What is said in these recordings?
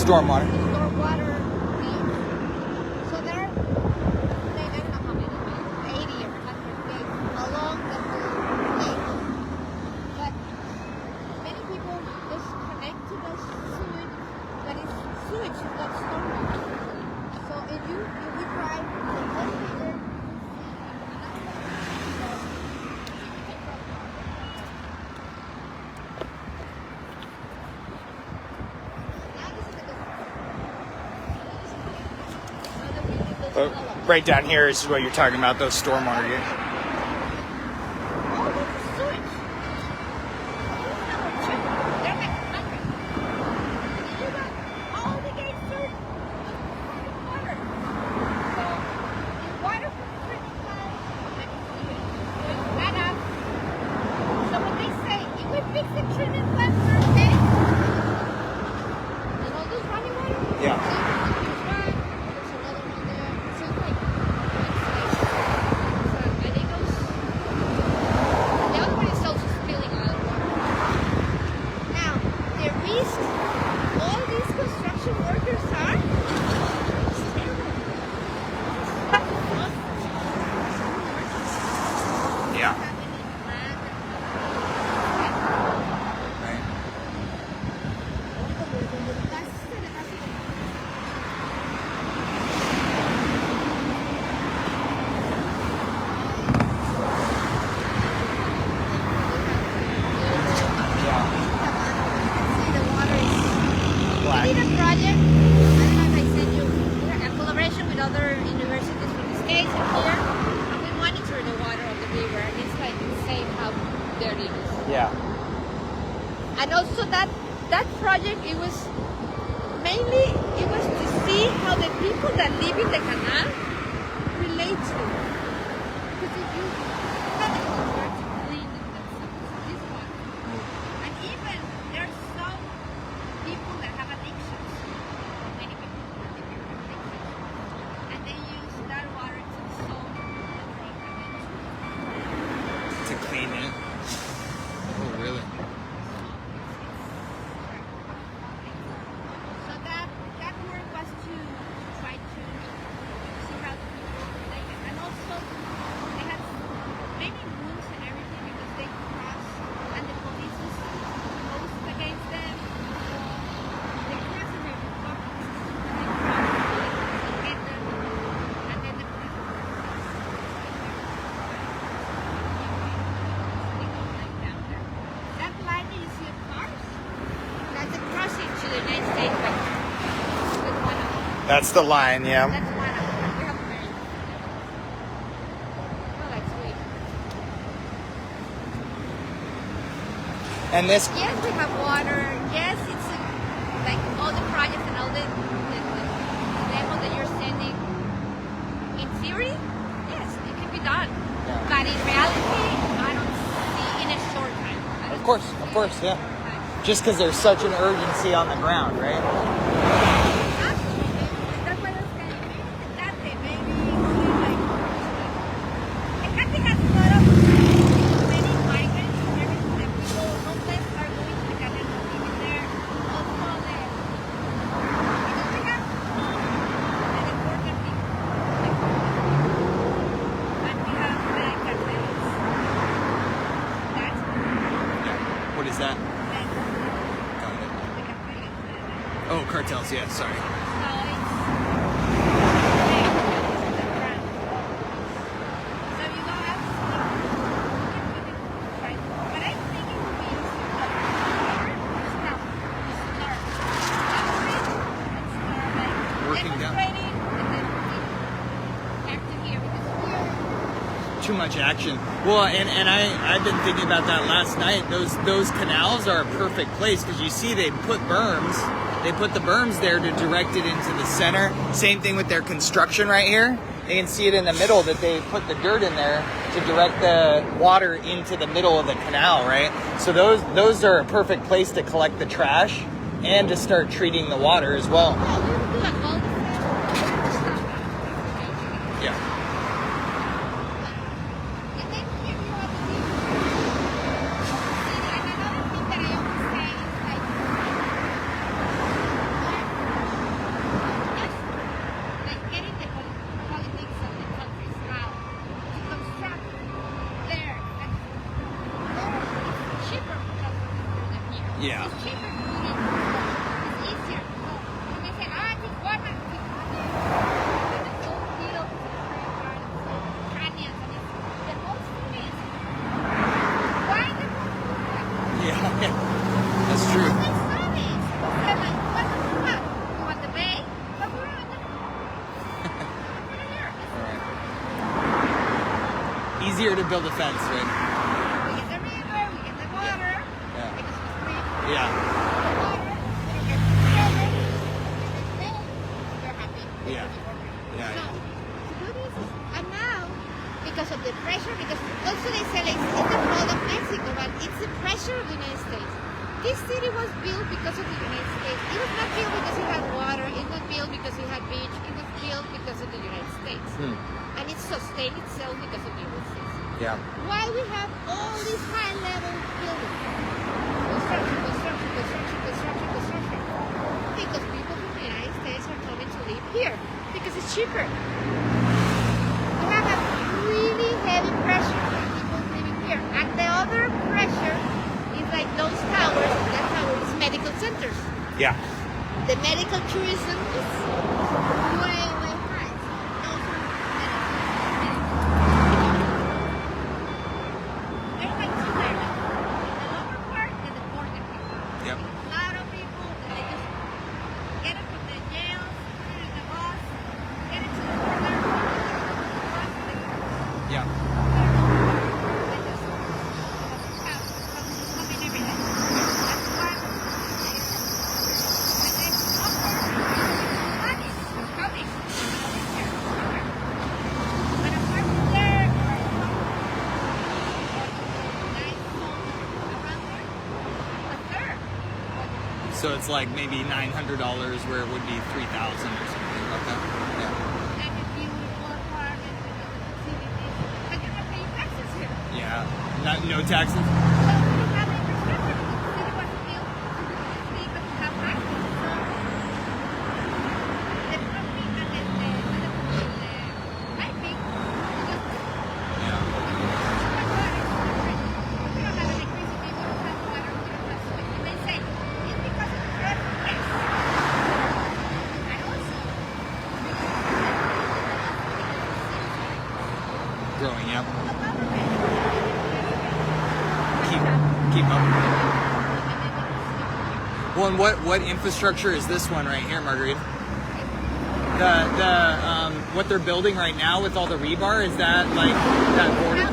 stormwater. Stormwater gates. So there are, I don't know how many, 80 or 100 gates along the whole lake. But many people just connect to the sewage, but it's sewage, it's not stormwater. So if you drive to the whole river, Right down here is what you're talking about, those stormwater gates. and also that project, it was to see how the people that live in the canal relate to it. Because if you have it start to clean this water, and even there's some people that have addictions, many people have different addictions, and they use that water to soak and drink and to clean it. Oh, really? That's the line, yeah. That's one of them. We have many. Oh, that's sweet. And this... Yes, we have water. Yes, it's like all the projects and all the demo that you're sending. In theory, yes, it can be done. Yeah. But in reality, I don't see in a short time. Of course, yeah. Just because there's such an urgency on the ground, right? What is that? Got it. Oh, cartels, yeah, sorry. Working down. Too much action. Well, and I've been thinking about that last night. Those canals are a perfect place because you see they put berms. They put the berms there to direct it into the center. Same thing with their construction right here. You can see it in the middle that they put the dirt in there to direct the water into the middle of the canal, right? So those are a perfect place to collect the trash and to start treating the water as well. Yeah. build a fence, right? We get the river, we get the water. Yeah. Because it's free. Yeah. The water, we don't get the river. And then we're happy. Yeah. Yeah. So, to do this is, and now, because of the pressure, because also they say like, it's the fault of Mexico, but it's the pressure of the United States. This city was built because of the United States. It was not built because it had water. It was built because it had beach. It was built because of the United States. And it sustained itself because of the United States. Yeah. Why we have all these high-level buildings? Construction. Because people from the United States are coming to live here. Because it's cheaper. We have a really heavy pressure on people living here. And the other pressure is like those towers. That tower is medical centers. Yeah. The medical tourism is way high. Those are there's like two areas. The lower part and the border part. Yep. A lot of people that they just get it from the jails, put it in the bus, get it to the border, cross the Yeah. they just coming every day. That's one. And then upper money coming here. But apart from there, nice homes around there, a third. So it's like maybe $900 where it would be $3,000 or something. Okay. Yeah. And a beautiful apartment with the facilities. But you're not paying taxes here. Yeah. No taxes. So we have infrastructure because the city was built to do this thing, but we have access. So the property and the piping, just Yeah. we don't have electricity, we don't have water, we don't have sewage. And they say it's because of the traffic. Yes. And also Growing. Yep. the government. Keep up. Well, and what infrastructure is this one right here, Marguerite? The what they're building right now with all the rebar, is that like that border?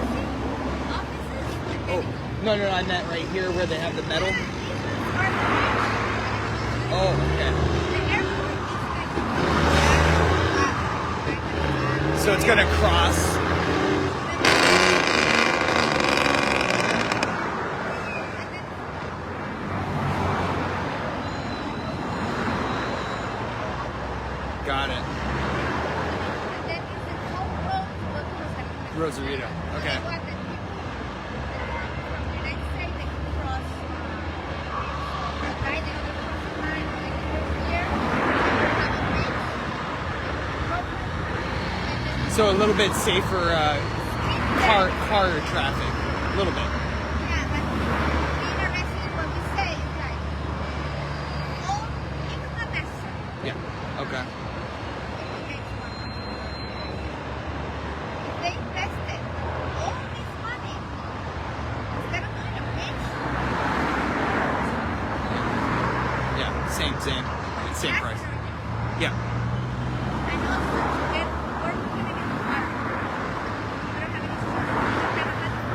Oh, no, I meant right here where they have the metal. Oh, okay. So it's gonna cross. Got it. Rosarito. Okay. So a little bit safer car traffic. A little bit. Yeah, but interesting what we say is like, oh, it's not necessary. Yeah. Okay. If they invested all this money instead of doing a bridge, Yeah. Same price. Yeah. and also to get where we're gonna get the water. We don't have any source. We don't have a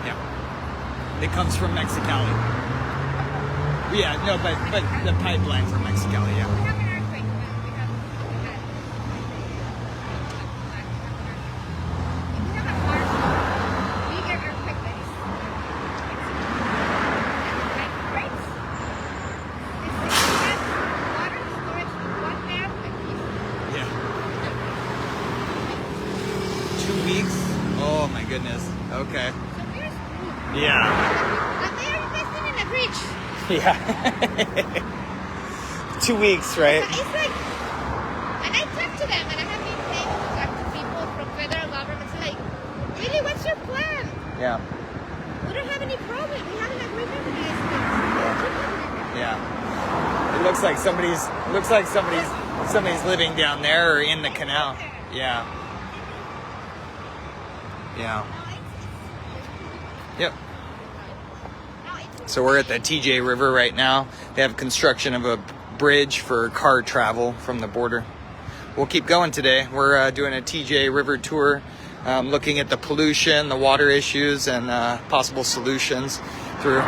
Yeah. It comes from Mexicali. Yeah. No, but the pipeline from Mexicali. We Yeah. have an earthquake. We have if we have a partial, bigger earthquake that is like rates, if we have water storage in one half and Yeah. 2 weeks. Oh my goodness. Okay. so we're screwed. Yeah. And they are investing in a bridge. Yeah. 2 weeks, right? It's like, and I talk to them, and I have been able to talk to people from federal governments, like, really, what's your plan? Yeah. We don't have any problem. We have an agreement with the United States. Yeah. It looks like somebody's living down there or in the canal. Yeah. Yeah. Yep. So we're at the TJ River right now. They have construction of a bridge for car travel from the border. We'll keep going today. We're doing a TJ River tour looking at the pollution, the water issues, and possible solutions through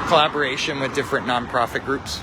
collaboration with different nonprofit groups.